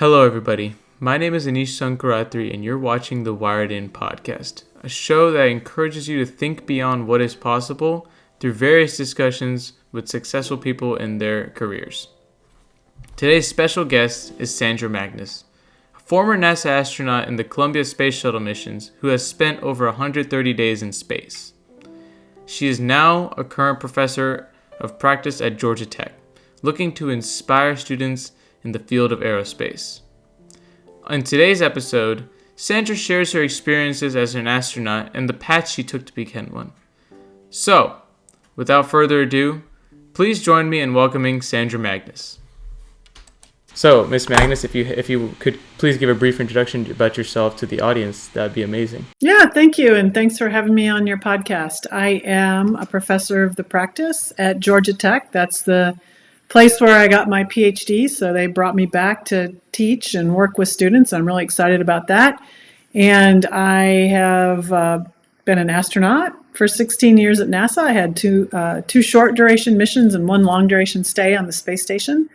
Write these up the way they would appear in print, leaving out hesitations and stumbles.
Hello, everybody. My name is Anish Sankaratri, and you're watching the Wired In podcast, a show that encourages you to think beyond what is possible through various discussions with successful people in their careers. Today's special guest is Sandra Magnus, a former NASA astronaut in the Columbia Space Shuttle missions who has spent over 130 days in space. She is now a current professor of practice at Georgia Tech, looking to inspire students in the field of aerospace. In today's episode, Sandra shares her experiences as an astronaut and the path she took to become one. So, without further ado, please join me in welcoming Sandra Magnus. So, Miss Magnus, if you could please give a brief introduction about yourself to the audience, that would be amazing. Yeah, thank you, and thanks for having me on your podcast. I am a professor of the practice at Georgia Tech. That's the place where I got my PhD, so they brought me back to teach and work with students. I'm really excited about that. And I have been an astronaut for 16 years at NASA. I had two short duration missions and one long duration stay on the space station.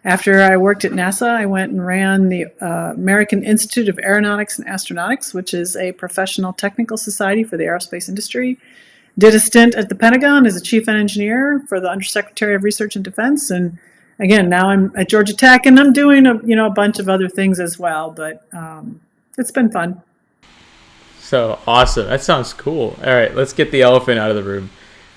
After I worked at NASA, I went and ran the American Institute of Aeronautics and Astronautics, which is a professional technical society for the aerospace industry. Did a stint at the Pentagon as a chief engineer for the Undersecretary of Research and Defense, and again, now I'm at Georgia Tech, and I'm doing a bunch of other things as well. But it's been fun. So awesome! That sounds cool. All right, let's get the elephant out of the room.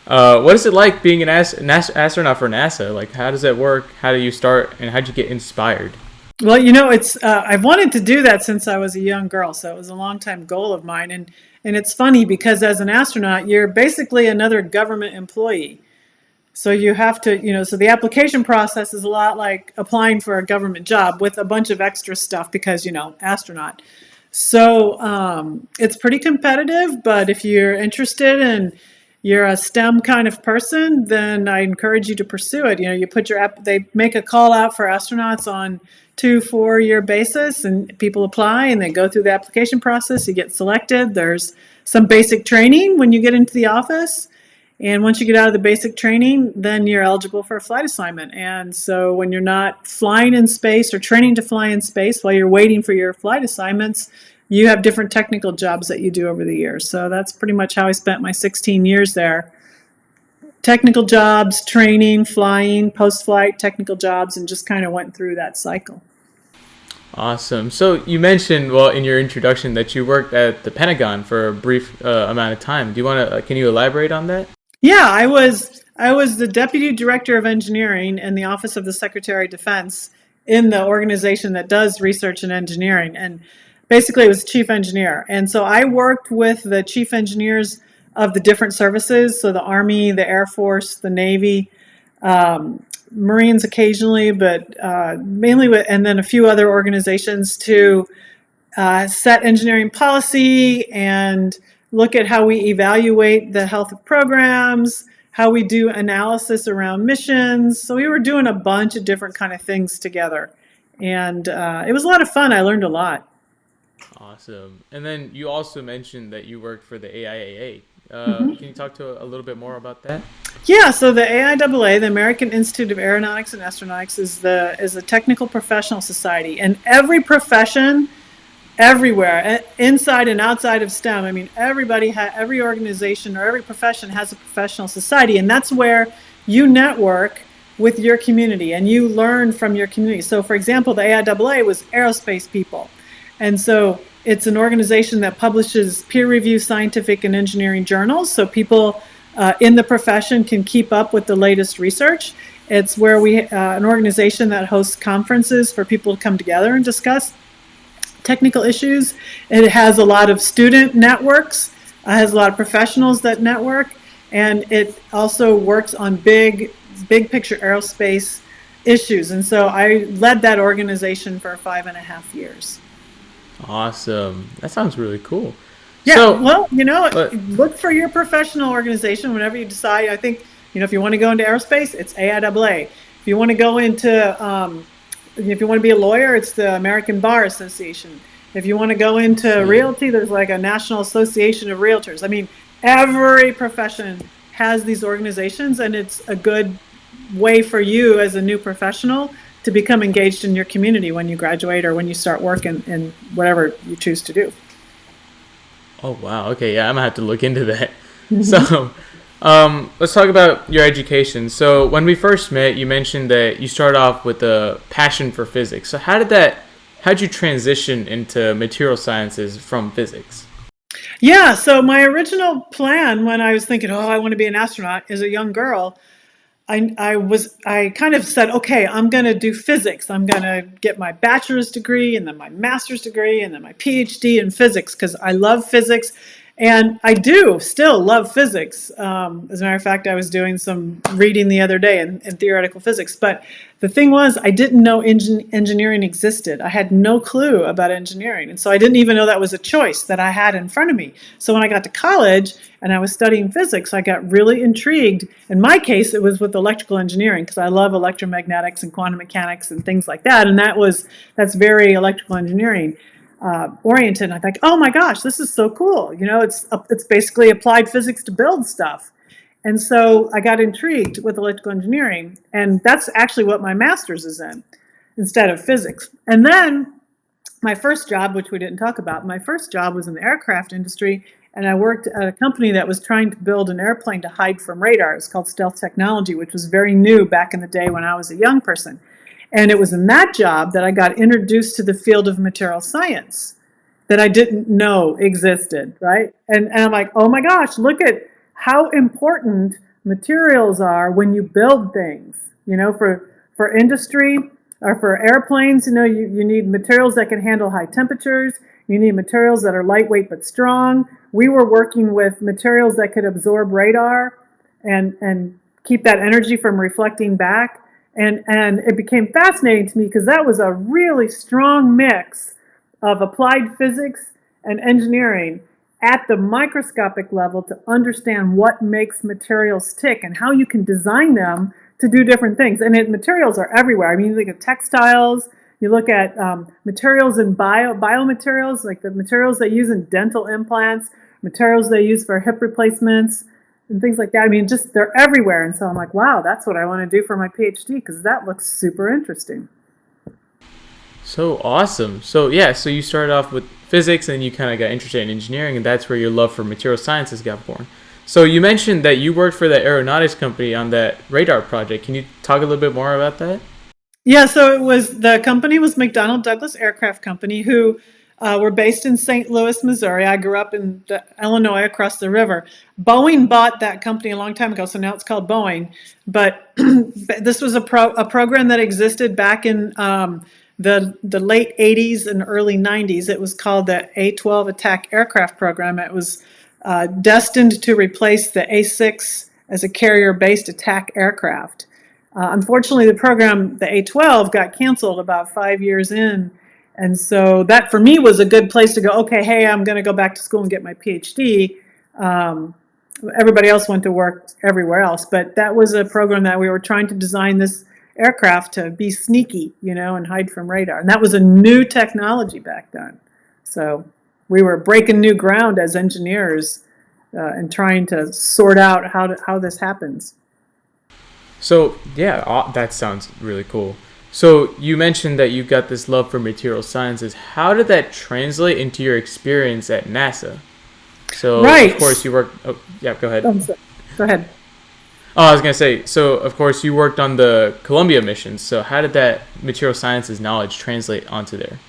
What is it like being an astronaut for NASA? Like, how does that work? How do you start, and how did you get inspired? Well, it's I've wanted to do that since I was a young girl, so it was a long-time goal of mine. And it's funny because as an astronaut, you're basically another government employee. So you have to, so the application process is a lot like applying for a government job with a bunch of extra stuff because, astronaut. So it's pretty competitive, but if you're interested and you're a STEM kind of person, then I encourage you to pursue it. You put they make a call out for astronauts on 2-4 year basis, and people apply and they go through the application process. You get selected. There's some basic training when you get into the office. And once you get out of the basic training, then you're eligible for a flight assignment. And so when you're not flying in space or training to fly in space while you're waiting for your flight assignments, you have different technical jobs that you do over the years. So that's pretty much how I spent my 16 years there. Technical jobs, training, flying, post-flight technical jobs, and just kind of went through that cycle. Awesome. So you mentioned, in your introduction that you worked at the Pentagon for a brief amount of time. Can you elaborate on that? Yeah, I was the Deputy Director of Engineering in the Office of the Secretary of Defense in the organization that does research and engineering. And basically, it was chief engineer. And so I worked with the chief engineers of the different services, so the Army, the Air Force, the Navy, Marines occasionally, but mainly and then a few other organizations to set engineering policy and look at how we evaluate the health of programs, how we do analysis around missions. So we were doing a bunch of different kind of things together. And it was a lot of fun. I learned a lot. Awesome. And then you also mentioned that you worked for the AIAA. Can you talk a little bit more about that? Yeah, so the AIAA, the American Institute of Aeronautics and Astronautics, is a technical professional society. And every profession, everywhere, inside and outside of STEM, every organization or every profession has a professional society. And that's where you network with your community and you learn from your community. So, for example, the AIAA was aerospace people. And so it's an organization that publishes peer-reviewed scientific and engineering journals, so people in the profession can keep up with the latest research. It's where an organization that hosts conferences for people to come together and discuss technical issues. It has a lot of student networks, has a lot of professionals that network, and it also works on big picture aerospace issues. And so I led that organization for 5.5 years. Awesome. That sounds really cool. Yeah, look for your professional organization whenever you decide. I think, if you want to go into aerospace, it's AIAA. If you want to go into, if you want to be a lawyer, it's the American Bar Association. If you want to go into realty, there's like a National Association of Realtors. Every profession has these organizations, and it's a good way for you as a new professional to become engaged in your community when you graduate or when you start work in whatever you choose to do. Oh wow. Okay, yeah, I'm gonna have to look into that. Mm-hmm. So, let's talk about your education. So, when we first met, you mentioned that you started off with a passion for physics. So, how'd you transition into material sciences from physics? Yeah, so my original plan when I was thinking, oh, I want to be an astronaut as a young girl, I kind of said, okay, I'm going to do physics. I'm going to get my bachelor's degree and then my master's degree and then my PhD in physics because I love physics. And I do still love physics. As a matter of fact, I was doing some reading the other day in theoretical physics. But the thing was, I didn't know engineering existed. I had no clue about engineering. And so I didn't even know that was a choice that I had in front of me. So when I got to college and I was studying physics, I got really intrigued. In my case, it was with electrical engineering because I love electromagnetics and quantum mechanics and things like that. And that's very electrical engineering oriented. And I think, oh my gosh, this is so cool. It's basically applied physics to build stuff. And so I got intrigued with electrical engineering, and that's actually what my master's is in, instead of physics. And then my first job, which we didn't talk about, my first job was in the aircraft industry, and I worked at a company that was trying to build an airplane to hide from radar. It's called Stealth Technology, which was very new back in the day when I was a young person. And it was in that job that I got introduced to the field of material science that I didn't know existed, right? And I'm like, oh my gosh, look at how important materials are when you build things. For industry or for airplanes, you need materials that can handle high temperatures. You need materials that are lightweight but strong. We were working with materials that could absorb radar and keep that energy from reflecting back. And it became fascinating to me because that was a really strong mix of applied physics and engineering at the microscopic level to understand what makes materials tick and how you can design them to do different things. And materials are everywhere. I mean, you look at textiles, you look at materials in biomaterials, like the materials they use in dental implants, materials they use for hip replacements, and things like that. I mean, just they're everywhere. And so I'm like, wow, that's what I want to do for my PhD because that looks super interesting. So awesome. So yeah, so you started off with physics and you kind of got interested in engineering, and that's where your love for material sciences got born. So you mentioned that you worked for the aeronautics company on that radar project. Can you talk a little bit more about that? Yeah, so the company was McDonnell Douglas Aircraft Company, who were based in St. Louis, Missouri. I grew up in Illinois across the river. Boeing bought that company a long time ago, so now it's called Boeing. But this was a program that existed back in the late 80s and early 90s. It was called the A-12 Attack Aircraft Program. It was destined to replace the A-6 as a carrier-based attack aircraft. Unfortunately, the program, the A-12, got canceled about 5 years in. And so that, for me, was a good place to go, okay, hey, I'm going to go back to school and get my PhD. Everybody else went to work everywhere else. But that was a program that we were trying to design this aircraft to be sneaky, and hide from radar. And that was a new technology back then. So we were breaking new ground as engineers and trying to sort out how this happens. So yeah, that sounds really cool. So you mentioned that you got this love for material sciences. How did that translate into your experience at NASA? So Right. of course you worked. Oh, yeah, go ahead. Go ahead. Oh, I was gonna say. So of course you worked on the Columbia missions. So how did that material sciences knowledge translate onto there?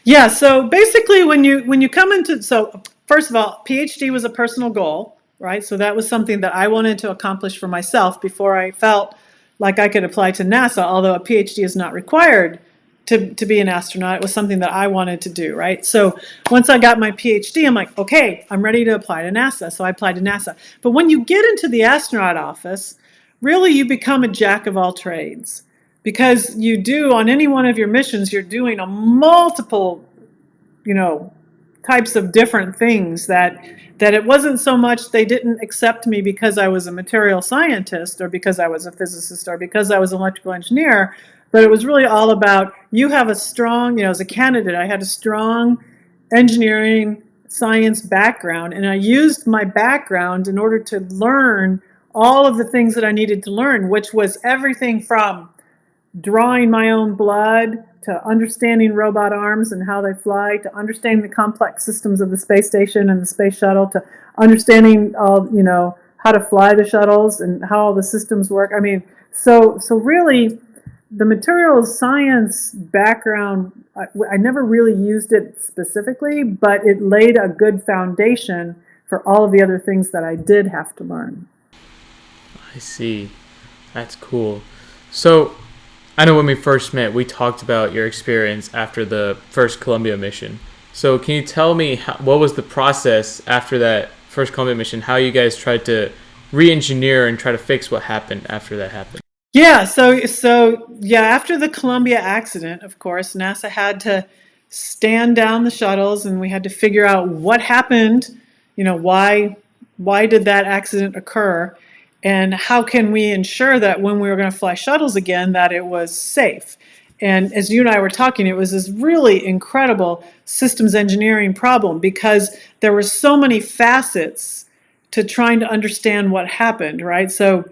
Yeah, so basically when you come into, so first of all, PhD was a personal goal, right? So that was something that I wanted to accomplish for myself before I felt like I could apply to NASA, although a PhD is not required to be an astronaut. It was something that I wanted to do, right? So once I got my PhD, I'm like, okay, I'm ready to apply to NASA. So I applied to NASA. But when you get into the astronaut office, really you become a jack of all trades because you do on any one of your missions, you're doing a multiple, you know, types of different things that it wasn't so much they didn't accept me because I was a material scientist or because I was a physicist or because I was an electrical engineer, but it was really all about you have a strong, as a candidate, I had a strong engineering science background, and I used my background in order to learn all of the things that I needed to learn, which was everything from drawing my own blood, to understanding robot arms and how they fly, to understanding the complex systems of the space station and the space shuttle, to understanding how to fly the shuttles and how all the systems work. I mean, so really, the materials science background, I never really used it specifically, but it laid a good foundation for all of the other things that I did have to learn. I see. That's cool. So, I know when we first met, we talked about your experience after the first Columbia mission. So, can you tell me what was the process after that first Columbia mission? How you guys tried to re-engineer and try to fix what happened after that happened? Yeah, so after the Columbia accident, of course, NASA had to stand down the shuttles, and we had to figure out what happened. Why did that accident occur, and how can we ensure that when we were going to fly shuttles again, that it was safe. And as you and I were talking, it was this really incredible systems engineering problem because there were so many facets to trying to understand what happened, right? So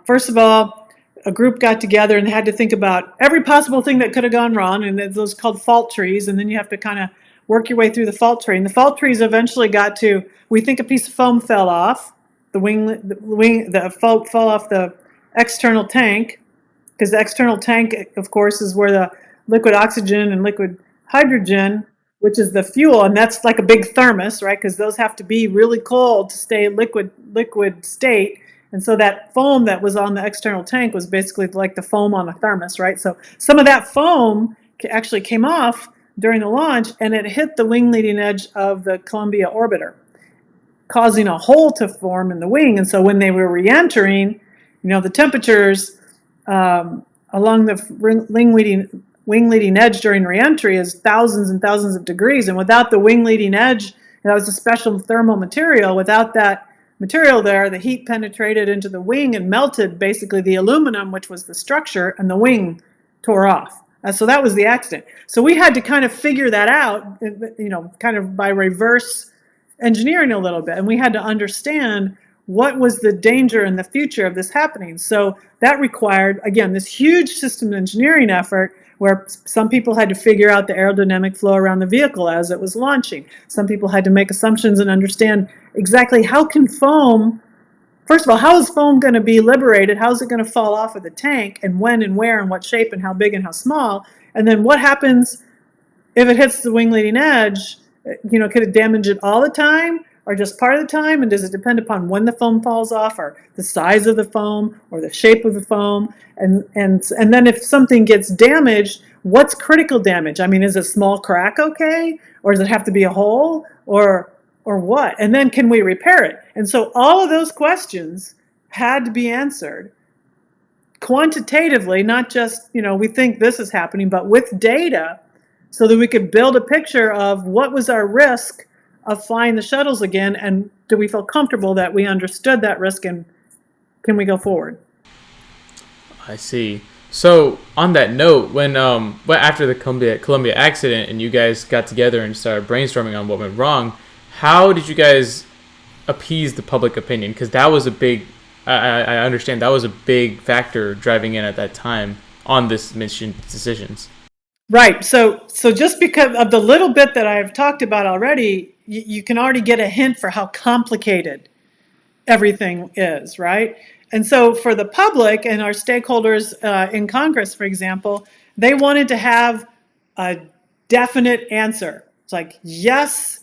first of all, a group got together and they had to think about every possible thing that could have gone wrong, and those called fault trees. And then you have to kind of work your way through the fault tree. And the fault trees eventually got to, we think a piece of foam fell off the foam fell off the external tank, because the external tank, of course, is where the liquid oxygen and liquid hydrogen, which is the fuel, and that's like a big thermos, right? Because those have to be really cold to stay in liquid state. And so that foam that was on the external tank was basically like the foam on a thermos, right? So some of that foam actually came off during the launch, and it hit the wing leading edge of the Columbia orbiter, causing a hole to form in the wing. And so when they were re-entering, the temperatures along the wing leading edge during re-entry is thousands and thousands of degrees. And without the wing leading edge, that was a special thermal material. Without that material there, the heat penetrated into the wing and melted basically the aluminum, which was the structure, and the wing tore off. So that was the accident. So we had to kind of figure that out, kind of by reverse engineering a little bit. And we had to understand what was the danger in the future of this happening. So that required, again, this huge system engineering effort where some people had to figure out the aerodynamic flow around the vehicle as it was launching. Some people had to make assumptions and understand exactly how can foam, first of all, how is foam going to be liberated? How is it going to fall off of the tank, and when and where and what shape and how big and how small? And then what happens if it hits the wing leading edge? Could it damage it all the time or just part of the time? And does it depend upon when the foam falls off, or the size of the foam, or the shape of the foam? And then if something gets damaged, what's critical damage? I mean, is a small crack okay? Or does it have to be a hole? Or what? And then can we repair it? And so all of those questions had to be answered quantitatively, not just, we think this is happening, but with data, so that we could build a picture of what was our risk of flying the shuttles again, and do we feel comfortable that we understood that risk, and can we go forward? I see. So on that note, when after the Columbia accident and you guys got together and started brainstorming on what went wrong, how did you guys appease the public opinion? Because that was a big, I understand that was a big factor driving in at that time on this mission decisions. Right. So just because of the little bit that I've talked about already, you can already get a hint for how complicated everything is, right? And so for the public and our stakeholders in Congress, for example, they wanted to have a definite answer. It's like, yes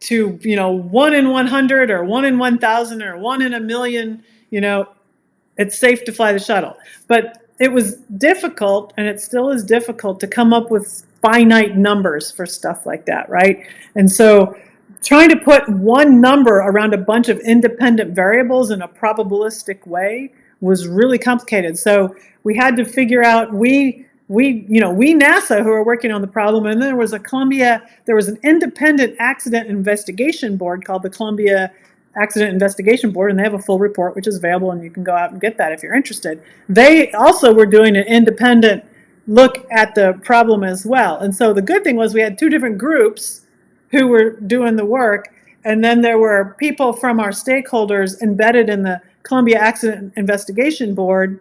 to, 1 in 100 or 1 in 1,000 or 1 in a million, it's safe to fly the shuttle. But it was difficult, and it still is difficult, to come up with finite numbers for stuff like that, right? And so trying to put one number around a bunch of independent variables in a probabilistic way was really complicated. So we had to figure out, we NASA, who are working on the problem, and then there was an independent accident investigation board called the Columbia Accident Investigation Board, and they have a full report which is available, and you can go out and get that if you're interested. They also were doing an independent look at the problem as well. And so the good thing was we had two different groups who were doing the work, and then there were people from our stakeholders embedded in the Columbia Accident Investigation Board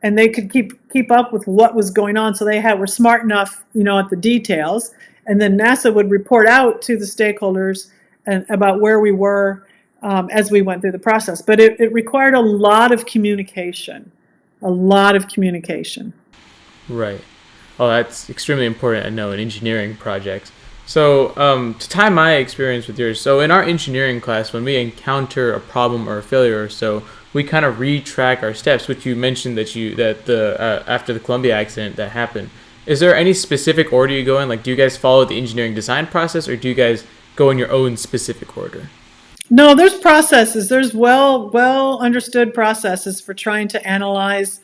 and they could keep up with what was going on. So they were smart enough, at the details. And then NASA would report out to the stakeholders and about where we were as we went through the process. But it required a lot of communication, a lot of communication. Right. Oh, that's extremely important to know in engineering projects. So, to tie my experience with yours, so in our engineering class, when we encounter a problem or a failure or so, we kind of retrack our steps, which you mentioned that the after the Columbia accident that happened. Is there any specific order you go in? Like, do you guys follow the engineering design process, or do you guys go in your own specific order? No, there's processes. There's well understood processes for trying to analyze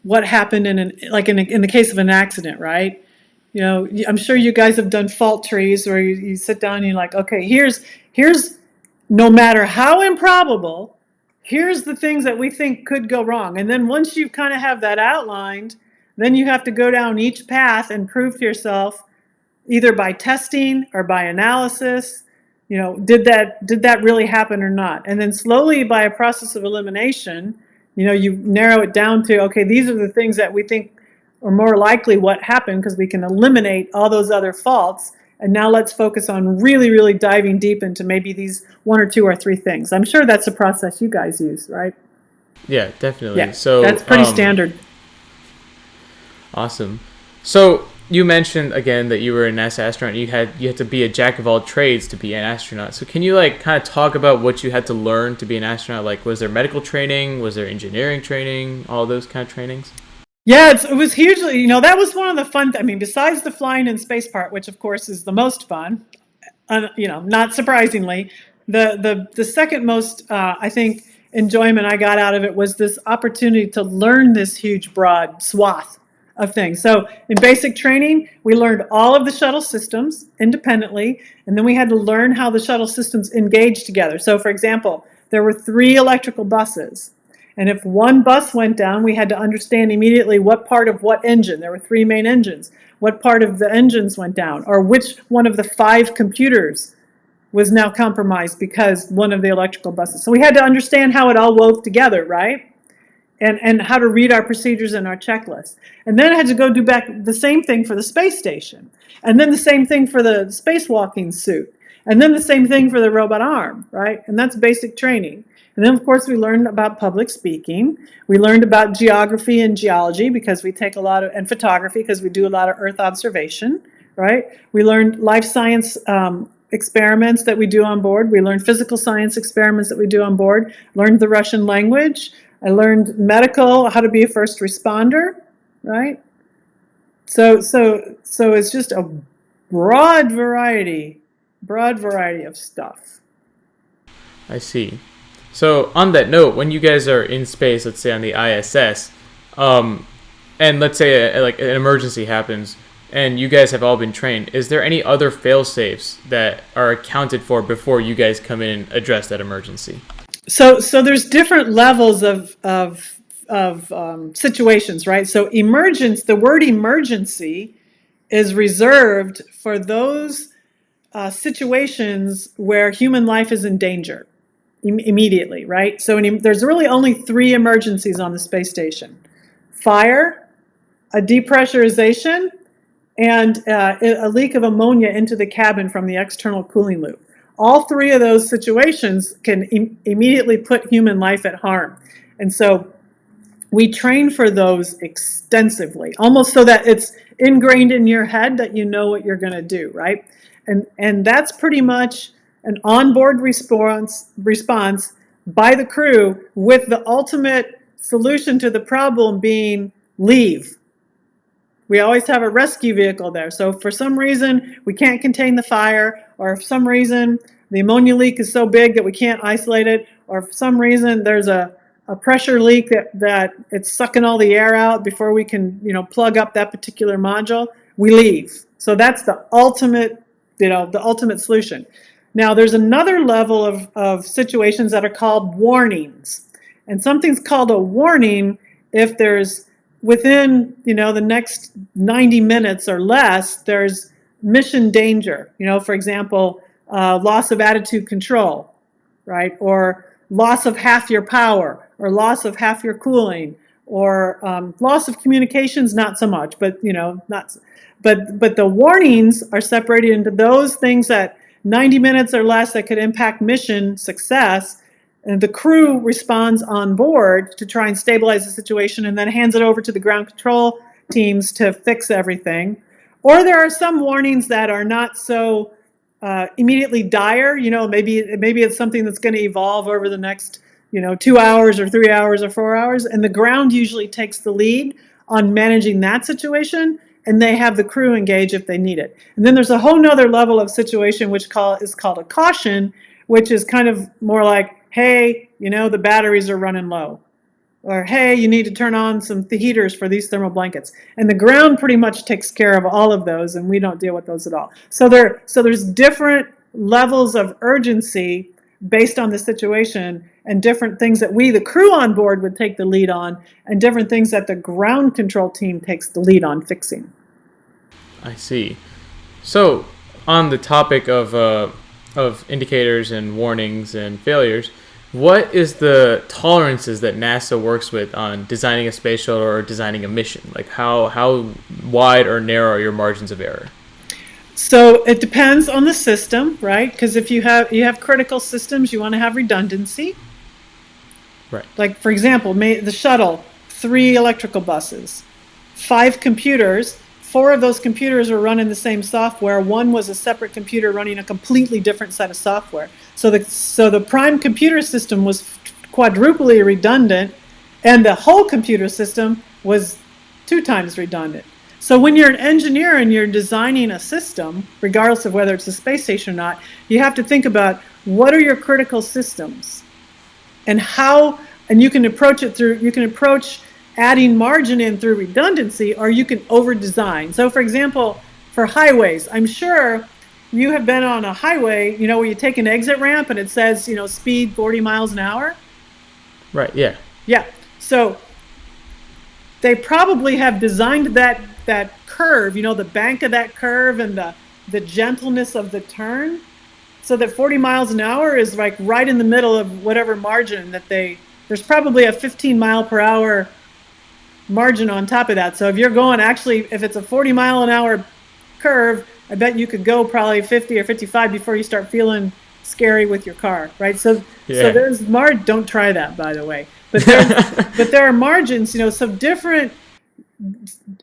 what happened in the case of an accident, right? I'm sure you guys have done fault trees where you sit down and you're like, okay, here's no matter how improbable, here's the things that we think could go wrong. And then once you kind of have that outlined, then you have to go down each path and prove to yourself, either by testing or by analysis, did that really happen or not? And then slowly, by a process of elimination, you narrow it down to, okay, these are the things that we think are more likely what happened, because we can eliminate all those other faults. And now let's focus on really, really diving deep into maybe these one or two or three things. I'm sure that's a process you guys use, right? Yeah, definitely. Yeah, So that's pretty standard. Awesome. So you mentioned again that you were a NASA astronaut. You had to be a jack of all trades to be an astronaut. So can you kind of talk about what you had to learn to be an astronaut? Like, was there medical training? Was there engineering training? All those kind of trainings? Yeah, it was hugely, that was one of the fun, besides the flying in space part, which of course is the most fun, not surprisingly, the second most, I think, enjoyment I got out of it was this opportunity to learn this huge, broad swath of things. So in basic training, we learned all of the shuttle systems independently, and then we had to learn how the shuttle systems engage together. So for example, there were 3 electrical buses. And if one bus went down, we had to understand immediately what part of what engine. There were 3 main engines. What part of the engines went down, or which one of the 5 computers was now compromised because one of the electrical buses. So we had to understand how it all wove together, right? And how to read our procedures and our checklists. And then I had to go do back the same thing for the space station. And then the same thing for the spacewalking suit. And then the same thing for the robot arm, right? And that's basic training. And then, of course, we learned about public speaking. We learned about geography and geology because we take and photography because we do a lot of Earth observation, right? We learned life science experiments that we do on board. We learned physical science experiments that we do on board. Learned the Russian language. I learned medical, how to be a first responder, right? So it's just a broad variety of stuff. I see. So on that note, when you guys are in space, let's say on the ISS, and let's say an emergency happens, and you guys have all been trained, is there any other fail-safes that are accounted for before you guys come in and address that emergency? So there's different levels of situations, right? So the word emergency is reserved for those situations where human life is in danger immediately, right? So there's really only 3 emergencies on the space station: fire, a depressurization, and a leak of ammonia into the cabin from the external cooling loop. All 3 of those situations can immediately put human life at harm. And so we train for those extensively, almost so that it's ingrained in your head that you know what you're going to do, right? And that's pretty much an onboard response by the crew, with the ultimate solution to the problem being leave. We always have a rescue vehicle there. So if for some reason we can't contain the fire, or if for some reason the ammonia leak is so big that we can't isolate it, or for some reason there's a pressure leak that it's sucking all the air out before we can plug up that particular module, we leave. So that's the ultimate solution. Now there's another level of situations that are called warnings. And something's called a warning if there's within the next 90 minutes or less, there's mission danger. For example, loss of attitude control, right? Or loss of half your power, or loss of half your cooling, or loss of communications, not so much, but not. But the warnings are separated into those things that 90 minutes or less that could impact mission success, and the crew responds on board to try and stabilize the situation and then hands it over to the ground control teams to fix everything. Or there are some warnings that are not so immediately dire. Maybe it's something that's going to evolve over the next 2 hours or 3 hours or 4 hours, and the ground usually takes the lead on managing that situation, and they have the crew engage if they need it. And then there's a whole nother level of situation which is called a caution, which is kind of more like, hey, the batteries are running low, or hey, you need to turn on some heaters for these thermal blankets. And the ground pretty much takes care of all of those, and we don't deal with those at all. So there's different levels of urgency based on the situation, and different things that we, the crew on board, would take the lead on, and different things that the ground control team takes the lead on fixing. I see. So on the topic of indicators and warnings and failures, what is the tolerances that NASA works with on designing a space shuttle or designing a mission? Like how wide or narrow are your margins of error? So it depends on the system, right? Because if you have critical systems, you want to have redundancy. Right. Like, for example, the shuttle, 3 electrical buses, 5 computers. 4 of those computers were running the same software. 1 was a separate computer running a completely different set of software. So the prime computer system was quadruply redundant, and the whole computer system was 2 times redundant. So when you're an engineer and you're designing a system, regardless of whether it's a space station or not, you have to think about what are your critical systems, and you can approach adding margin in through redundancy, or you can over-design. So for example, for highways, I'm sure you have been on a highway, where you take an exit ramp and it says, speed 40 miles an hour. Right, yeah. Yeah, so they probably have designed that curve, the bank of that curve and the gentleness of the turn, so that 40 miles an hour is like right in the middle of whatever margin there's probably a 15 mile per hour margin on top of that. So if you're going, if it's a 40 mile an hour curve, I bet you could go probably 50 or 55 before you start feeling scary with your car, right? So there's don't try that, by the way. But there are margins, so different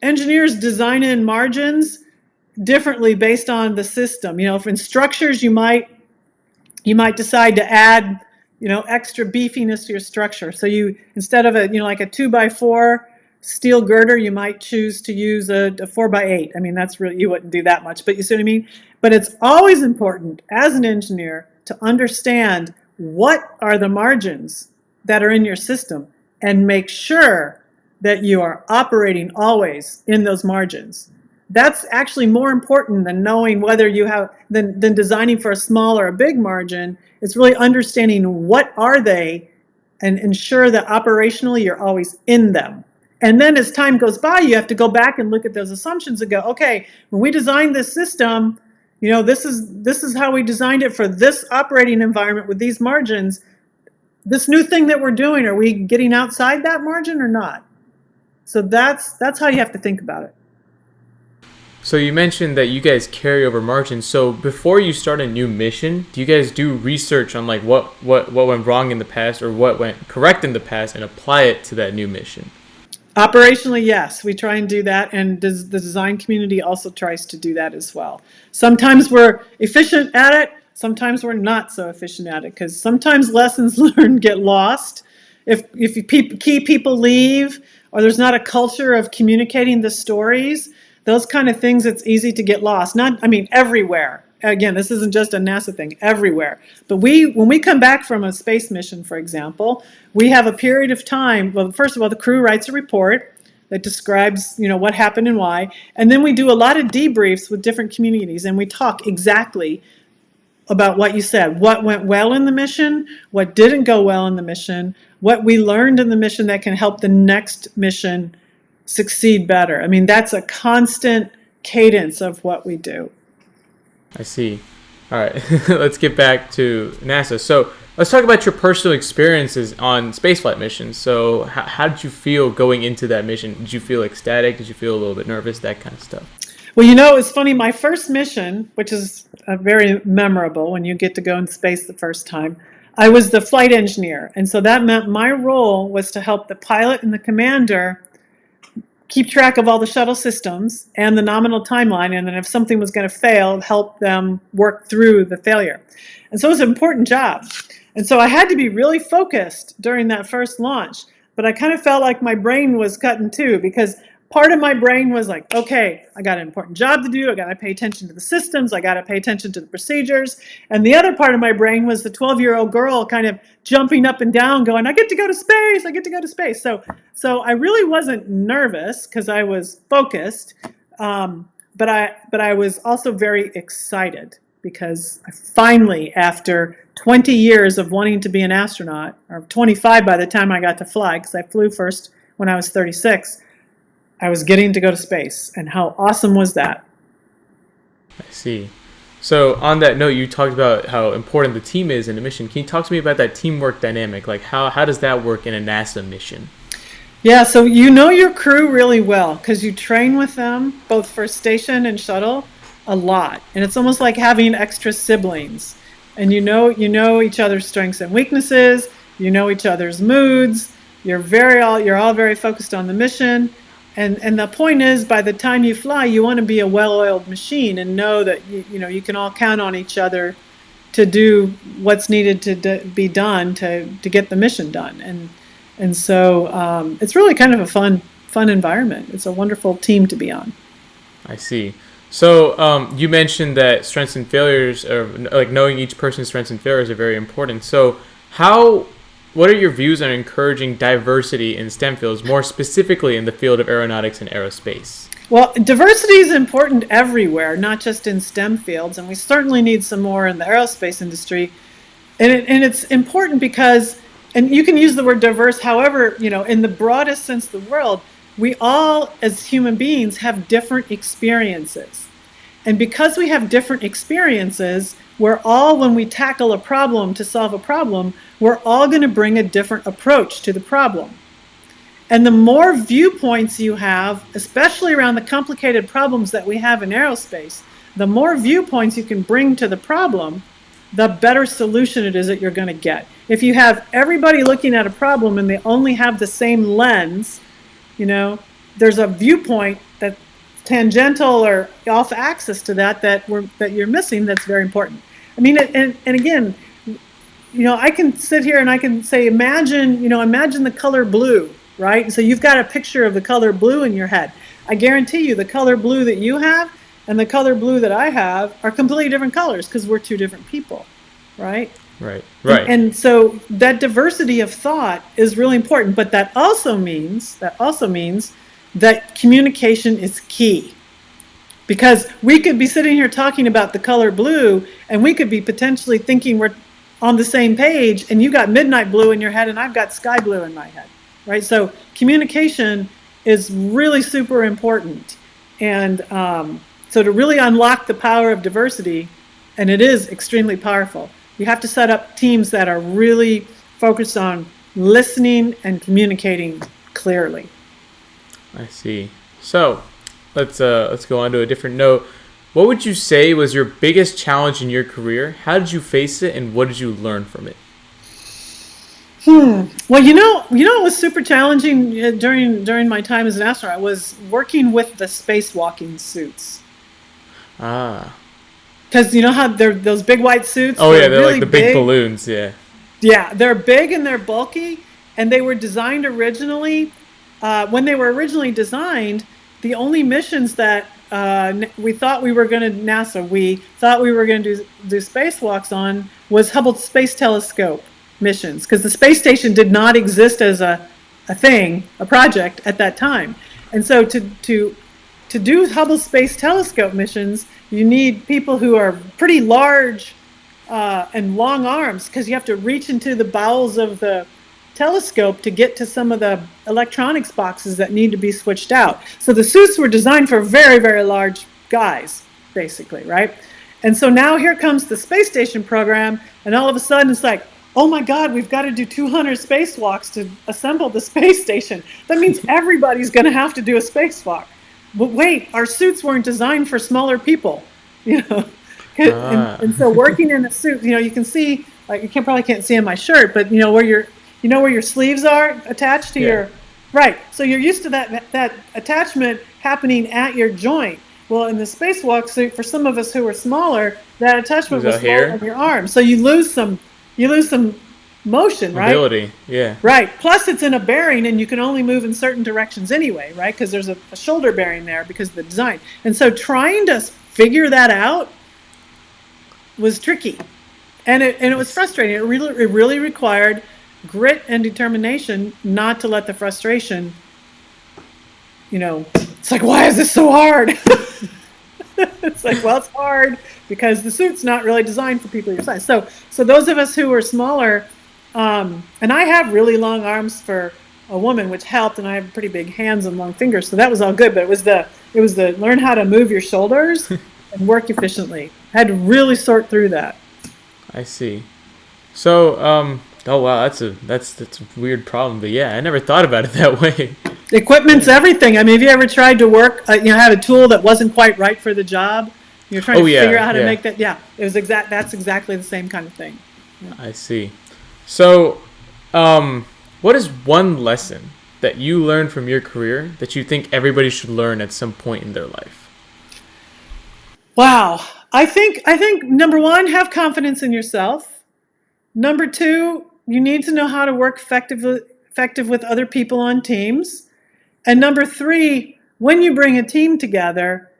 engineers design in margins differently based on the system. If in structures you might decide to add extra beefiness to your structure. So you, instead of like a 2x4 steel girder, you might choose to use a 4x8. I mean, that's really, you wouldn't do that much, but you see what I mean? But it's always important as an engineer to understand what are the margins that are in your system, and make sure that you are operating always in those margins. That's actually more important than knowing whether you have, than designing for a small or a big margin. It's really understanding what are they, and ensure that operationally you're always in them. And then as time goes by, you have to go back and look at those assumptions and go, okay, when we designed this system, this is how we designed it for this operating environment with these margins. This new thing that we're doing, are we getting outside that margin or not? So that's how you have to think about it. So you mentioned that you guys carry over margins. So before you start a new mission, do you guys do research on like what went wrong in the past or what went correct in the past and apply it to that new mission? Operationally, yes, we try and do that, and the design community also tries to do that as well. Sometimes we're efficient at it, sometimes we're not so efficient at it, because sometimes lessons learned get lost. If key people leave, or there's not a culture of communicating the stories, those kind of things, it's easy to get lost. Everywhere. Again, this isn't just a NASA thing, everywhere. But when we come back from a space mission, for example, we have a period of time. Well, first of all, the crew writes a report that describes, what happened and why. And then we do a lot of debriefs with different communities, and we talk exactly about what you said. What went well in the mission, what didn't go well in the mission, what we learned in the mission that can help the next mission succeed better. I mean, that's a constant cadence of what we do. I see. All right, let's get back to NASA. So let's talk about your personal experiences on spaceflight missions. So how did you feel going into that mission? Did you feel ecstatic? Did you feel a little bit nervous? That kind of stuff. Well, you know, it was funny. My first mission, which is very memorable when you get to go in space the first time, I was the flight engineer. And so that meant my role was to help the pilot and the commander keep track of all the shuttle systems and the nominal timeline. And then if something was going to fail, help them work through the failure. And so it was an important job. And so I had to be really focused during that first launch. But I kind of felt like my brain was cut in two, because part of my brain was like, okay, I got an important job to do. I got to pay attention to the systems. I got to pay attention to the procedures. And the other part of my brain was the 12-year-old girl kind of jumping up and down going, I get to go to space. I get to go to space. So I really wasn't nervous because I was focused. But I was also very excited because I finally, after 20 years of wanting to be an astronaut, or 25 by the time I got to fly, because I flew first when I was 36, I was getting to go to space. And how awesome was that? I see. So on that note, you talked about how important the team is in a mission. Can you talk to me about that teamwork dynamic? Like how does that work in a NASA mission? Yeah, so you know your crew really well because you train with them, both for station and shuttle, a lot. And it's almost like having extra siblings. And you know each other's strengths and weaknesses, you know each other's moods, you're all very focused on the mission. And the point is, by the time you fly, you want to be a well-oiled machine and know that you can all count on each other to do what's needed to be done to get the mission done. And so it's really kind of a fun environment. It's a wonderful team to be on. I see. So you mentioned that strengths and failures, or like knowing each person's strengths and failures, are very important. So what are your views on encouraging diversity in STEM fields, more specifically in the field of aeronautics and aerospace? Well, diversity is important everywhere, not just in STEM fields, and we certainly need some more in the aerospace industry. And it's important because, and you can use the word diverse however, in the broadest sense of the world, we all, as human beings, have different experiences. And because we have different experiences, when we tackle a problem to solve a problem, we're all going to bring a different approach to the problem. And the more viewpoints you have, especially around the complicated problems that we have in aerospace, the more viewpoints you can bring to the problem, the better solution it is that you're going to get. If you have everybody looking at a problem and they only have the same lens, there's a viewpoint that's tangential or off axis to that you're missing that's very important. I mean, and again, I can sit here and I can say, imagine the color blue, right? So you've got a picture of the color blue in your head. I guarantee you the color blue that you have and the color blue that I have are completely different colors because we're two different people, right? Right. And so that diversity of thought is really important, but that also means that communication is key. Because we could be sitting here talking about the color blue, and we could be potentially thinking we're on the same page, and you got midnight blue in your head, and I've got sky blue in my head, right? So communication is really super important. And so to really unlock the power of diversity, and it is extremely powerful, you have to set up teams that are really focused on listening and communicating clearly. I see. So let's go on to a different note. What would you say was your biggest challenge in your career? How did you face it, and what did you learn from it? Well, what was super challenging during my time as an astronaut was working with the spacewalking suits. Because you know how they're those big white suits? Oh yeah, they're really like the big balloons, yeah. Yeah, they're big and they're bulky, and they were designed originally. When they were originally designed, the only missions that we thought we were going to do spacewalks on was Hubble Space Telescope missions, because the space station did not exist as a project at that time. And so to do Hubble Space Telescope missions, you need people who are pretty large and long arms, because you have to reach into the bowels of the telescope to get to some of the electronics boxes that need to be switched out. So the suits were designed for very, very large guys, basically, right? And so now here comes the space station program, and all of a sudden it's like, oh my God, we've got to do 200 spacewalks to assemble the space station. That means everybody's going to have to do a spacewalk. But wait, our suits weren't designed for smaller people, you know. Ah, And so working in a suit, you can see, like, probably can't see in my shirt, but where your sleeves are attached to yeah. your, right. So you're used to that attachment happening at your joint. Well, in the spacewalk suit, for some of us who were smaller, that Was attachment was out smaller here? on your arm. So you lose some motion, right? Mobility. Yeah. Right. Plus, it's in a bearing, and you can only move in certain directions anyway, right? Because there's a shoulder bearing there because of the design. And so trying to figure that out was tricky, and it was frustrating. It really required grit and determination not to let the frustration. It's like, why is this so hard? It's like, well, it's hard because the suit's not really designed for people your size. So those of us who were smaller, and I have really long arms for a woman, which helped, and I have pretty big hands and long fingers, so that was all good. But it was the learn how to move your shoulders and work efficiently. I had to really sort through that. I see. So, oh wow, that's a weird problem. But yeah, I never thought about it that way. Equipment's everything. I mean, have you ever tried to work, have a tool that wasn't quite right for the job? You're trying Oh to figure yeah, out how to yeah. make that. Yeah, that's exactly the same kind of thing. Yeah. I see. So, what is one lesson that you learned from your career that you think everybody should learn at some point in their life? Wow. I think number one, have confidence in yourself. Number two, you need to know how to work effective with other people on teams. And number three, when you bring a team together,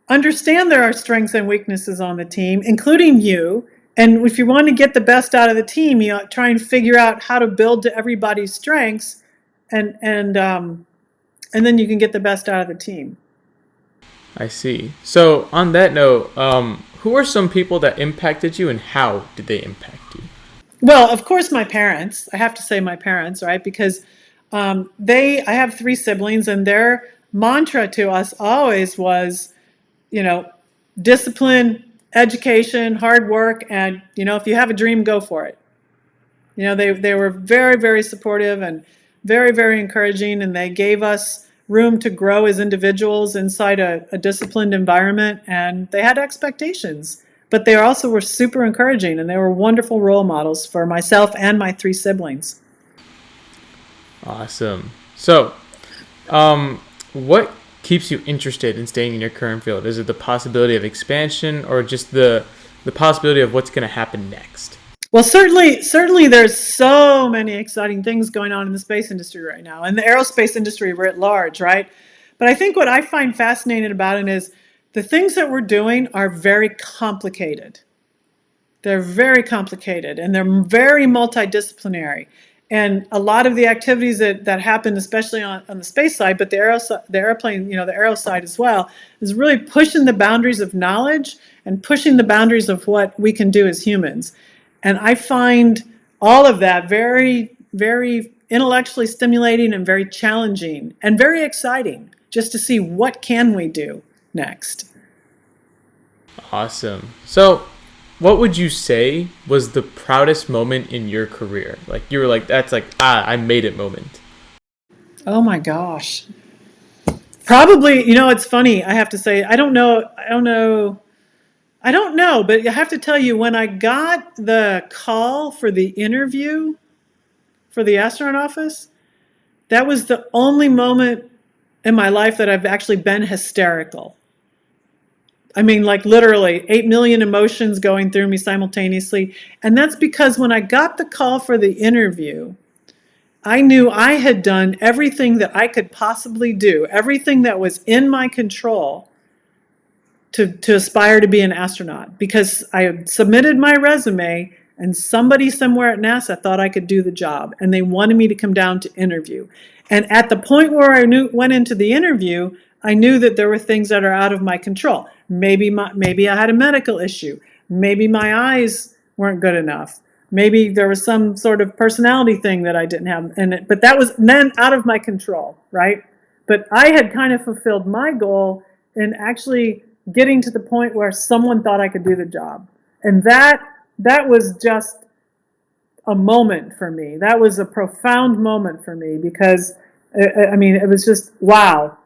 understand there are strengths and weaknesses on the team, including you. And if you want to get the best out of the team, you try and figure out how to build to everybody's strengths, and then you can get the best out of the team. I see. So, on that note, who are some people that impacted you, and how did they impact you? Well, of course, my parents. I have to say my parents, right? Because I have three siblings, and their mantra to us always was, you know, discipline, education, hard work, and if you have a dream, go for it. They were very, very supportive and very, very encouraging, and they gave us room to grow as individuals inside a disciplined environment, and they had expectations. But they also were super encouraging, and they were wonderful role models for myself and my three siblings. Awesome. So, what keeps you interested in staying in your current field? Is it the possibility of expansion, or just the possibility of what's going to happen next? Well, certainly, there's so many exciting things going on in the space industry right now, and the aerospace industry writ large, right? But I think what I find fascinating about it is the things that we're doing are very complicated. They're very complicated, and they're very multidisciplinary. And a lot of the activities that happen, especially on the space side, but the airplane, the aero side as well, is really pushing the boundaries of knowledge and pushing the boundaries of what we can do as humans. And I find all of that very, very intellectually stimulating and very challenging and very exciting just to see what can we do next. Awesome. So, what would you say was the proudest moment in your career? Like you were like, that's like, I made it moment. Oh my gosh. Probably, it's funny. I have to say, I don't know, but I have to tell you, when I got the call for the interview for the astronaut office, that was the only moment in my life that I've actually been hysterical. I mean, like literally 8 million emotions going through me simultaneously. And that's because when I got the call for the interview, I knew I had done everything that I could possibly do, everything that was in my control to aspire to be an astronaut, because I had submitted my resume and somebody somewhere at NASA thought I could do the job, and they wanted me to come down to interview. And at the point where went into the interview, I knew that there were things that are out of my control. Maybe I had a medical issue. Maybe my eyes weren't good enough. Maybe there was some sort of personality thing that I didn't have, but that was then out of my control, right? But I had kind of fulfilled my goal in actually getting to the point where someone thought I could do the job. And that was just a moment for me. That was a profound moment for me because, I mean, it was just, wow,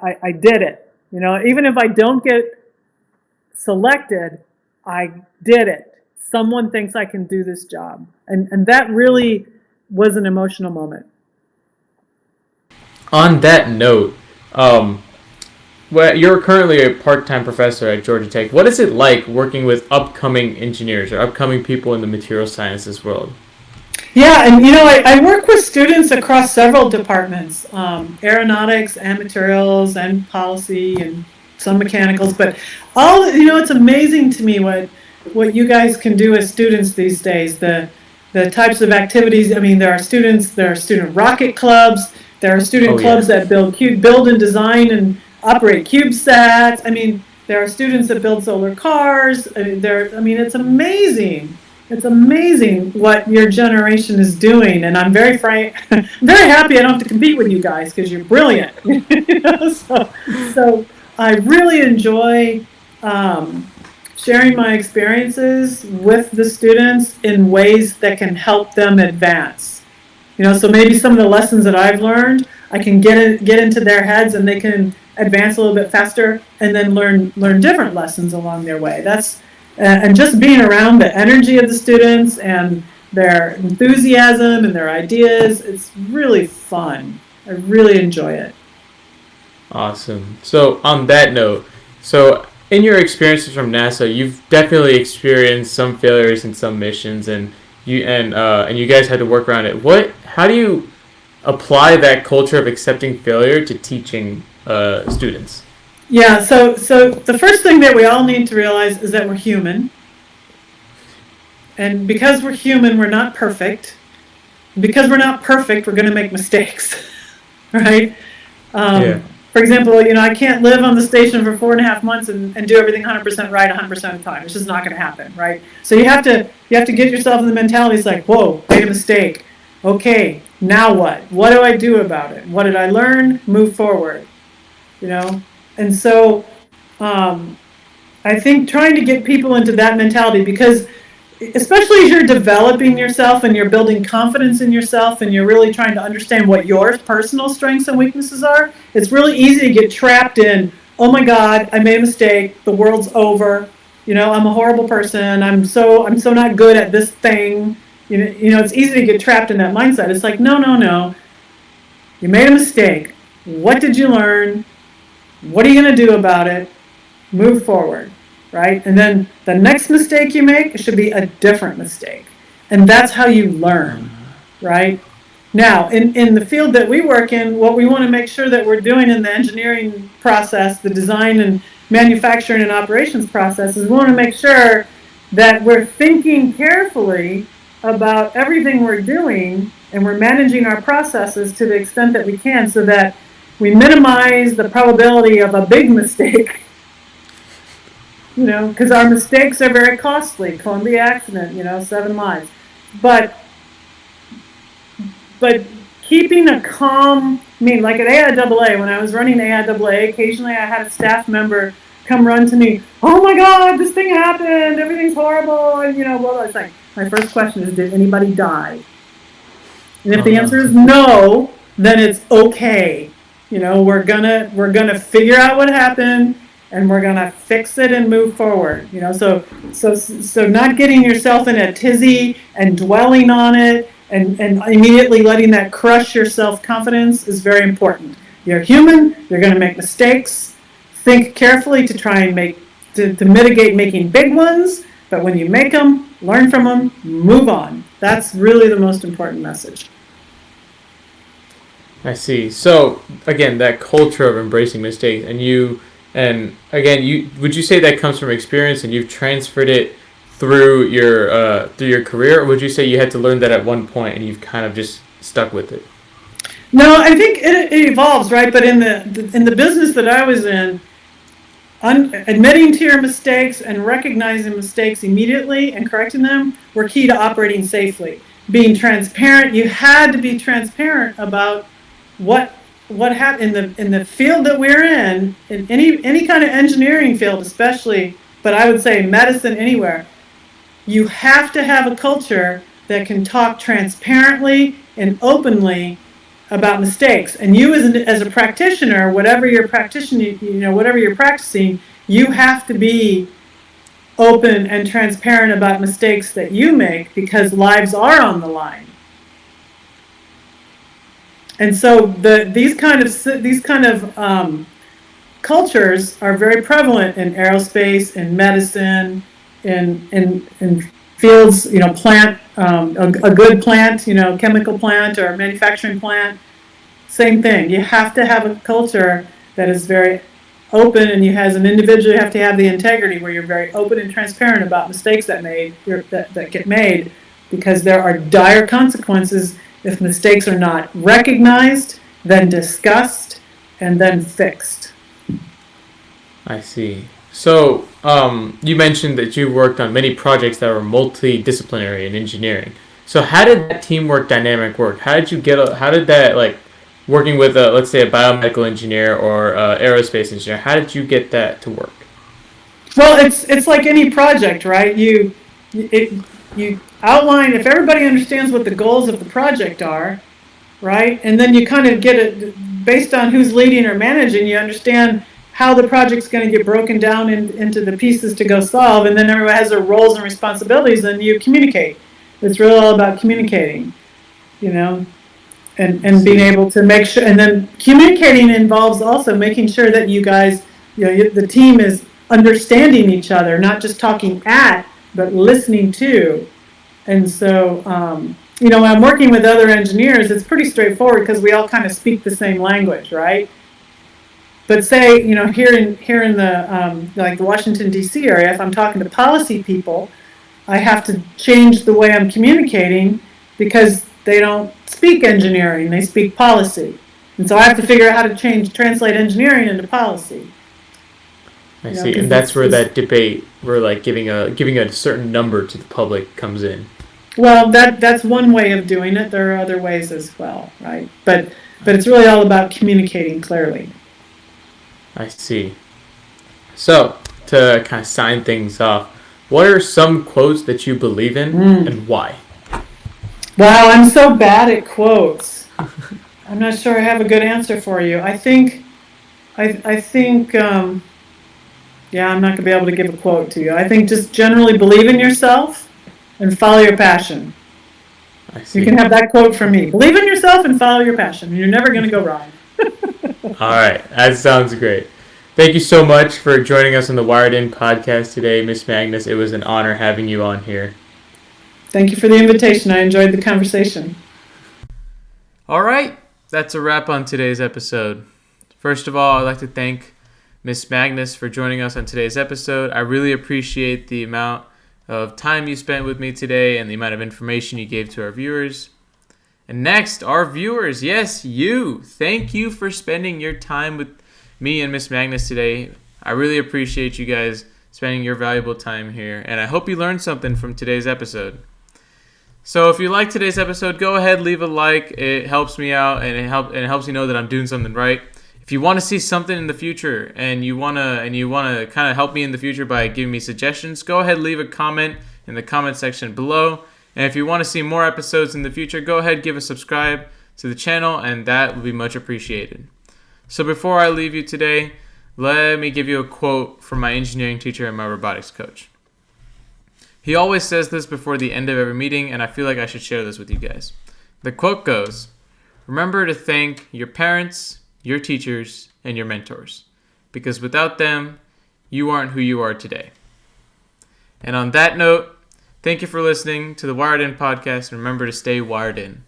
I did it. You know, even if I don't get selected, I did it. Someone thinks I can do this job. And that really was an emotional moment. On that note, well, you're currently a part-time professor at Georgia Tech. What is it like working with upcoming engineers or upcoming people in the material sciences world? Yeah, and you know, I work with students across several departments, aeronautics and materials and policy and some mechanicals, but all, you know, it's amazing to me what you guys can do as students these days, the types of activities. I mean, there are student rocket clubs, there are student Oh yeah. clubs that build and design and operate CubeSats. I mean, there are students that build solar cars. I mean, it's amazing. It's amazing what your generation is doing, and I'm very very happy I don't have to compete with you guys because you're brilliant. You know, so I really enjoy sharing my experiences with the students in ways that can help them advance. You know, so maybe some of the lessons that I've learned, I can get into their heads, and they can advance a little bit faster, and then learn different lessons along their way. And just being around the energy of the students and their enthusiasm and their ideas, it's really fun. I really enjoy it. Awesome. So on that note, so in your experiences from NASA, you've definitely experienced some failures in some missions, and you guys had to work around it. How do you apply that culture of accepting failure to teaching students? Yeah, so the first thing that we all need to realize is that we're human. And because we're human, we're not perfect. Because we're not perfect, we're going to make mistakes, right? Yeah. For example, you know, I can't live on the station for 4.5 months and do everything 100% right 100% of the time. It's just not going to happen, right? So you have to get yourself in the mentality. It's like, whoa, made a mistake. Okay, now what? What do I do about it? What did I learn? Move forward, you know? And so I think trying to get people into that mentality, because especially as you're developing yourself and you're building confidence in yourself and you're really trying to understand what your personal strengths and weaknesses are, it's really easy to get trapped in, oh my God, I made a mistake, the world's over, you know, I'm a horrible person, I'm so not good at this thing. You know, it's easy to get trapped in that mindset. It's like, no. You made a mistake. What did you learn? What are you going to do about it? Move forward, right? And then the next mistake you make should be a different mistake. And that's how you learn, right? Now, in the field that we work in, what we want to make sure that we're doing in the engineering process, the design and manufacturing and operations process, is we want to make sure that we're thinking carefully about everything we're doing, and we're managing our processes to the extent that we can so that we minimize the probability of a big mistake, you know, because our mistakes are very costly. Columbia accident, you know, 7 lives. But keeping a calm, I mean, like at AIAA, when I was running AIAA, occasionally I had a staff member come run to me, oh my God, this thing happened, everything's horrible, and you know, well, it's like, my first question is, did anybody die? And if the answer is no, then it's okay. You know, we're gonna figure out what happened, and we're gonna fix it and move forward. You know, so not getting yourself in a tizzy and dwelling on it and immediately letting that crush your self-confidence is very important. You're human. You're gonna make mistakes. Think carefully to try and to mitigate making big ones. But when you make them, learn from them, move on. That's really the most important message. I see. So again, that culture of embracing mistakes, and again, would you say that comes from experience, and you've transferred it through your career, or would you say you had to learn that at one point and you've kind of just stuck with it? No, I think it evolves, right? But in the business that I was in, admitting to your mistakes and recognizing mistakes immediately and correcting them were key to operating safely. Being transparent, you had to be transparent about what happened in the field that we're in any kind of engineering field, especially, but I would say medicine, anywhere. You have to have a culture that can talk transparently and openly about mistakes. And you as a practitioner, whatever you're practicing, you have to be open and transparent about mistakes that you make because lives are on the line. And so these kind of cultures are very prevalent in aerospace, in medicine, in fields, plant, a good plant, chemical plant or manufacturing plant. Same thing. You have to have a culture that is very open, and as an individual, you have to have the integrity where you're very open and transparent about mistakes that get made, because there are dire consequences if mistakes are not recognized, then discussed, and then fixed. I see. So, you mentioned that you worked on many projects that were multidisciplinary in engineering. So how did that teamwork dynamic work? How did that, like, working with, let's say, a biomedical engineer or aerospace engineer, how did you get that to work? Well, it's like any project, right? You outline, if everybody understands what the goals of the project are, right? And then you kind of get it based on who's leading or managing, you understand how the project's going to get broken down into the pieces to go solve, and then everyone has their roles and responsibilities, and you communicate. It's really all about communicating, and being able to make sure, and then communicating involves also making sure that you guys, the team is understanding each other, not just talking at, but listening to. And so, when I'm working with other engineers, it's pretty straightforward because we all kind of speak the same language, right? But say, here in the like the Washington D.C. area, if I'm talking to policy people, I have to change the way I'm communicating because they don't speak engineering; they speak policy, and so I have to figure out how to translate engineering into policy. I see, and that's where that debate, where like giving a certain number to the public comes in. Well, that's one way of doing it. There are other ways as well, right? But it's really all about communicating clearly. I see. So, to kind of sign things off, what are some quotes that you believe in and why? Wow, I'm so bad at quotes. I'm not sure I have a good answer for you. I think, yeah, I'm not going to be able to give a quote to you. I think just generally believe in yourself and follow your passion. I see. You can have that quote from me. Believe in yourself and follow your passion. You're never going to go wrong. All right, that sounds great. Thank you so much for joining us on the Wired In podcast today, Miss Magnus. It was an honor having you on here. Thank you for the invitation. I enjoyed the conversation. All right, that's a wrap on today's episode. First of all, I'd like to thank Miss Magnus for joining us on today's episode. I really appreciate the amount of time you spent with me today and the amount of information you gave to our viewers. And next, our viewers, yes, you. Thank you for spending your time with me and Miss Magnus today. I really appreciate you guys spending your valuable time here, and I hope you learned something from today's episode. So if you like today's episode, go ahead, leave a like. It helps me out, and it helps me know that I'm doing something right. If you want to see something in the future and you want to kind of help me in the future by giving me suggestions, go ahead, leave a comment in the comment section below. And if you want to see more episodes in the future, go ahead, give a subscribe to the channel, and that would be much appreciated. So before I leave you today, let me give you a quote from my engineering teacher and my robotics coach. He always says this before the end of every meeting, and I feel like I should share this with you guys. The quote goes, "Remember to thank your parents, your teachers, and your mentors, because without them, you aren't who you are today." And on that note, thank you for listening to the Wired In podcast, and remember to stay wired in.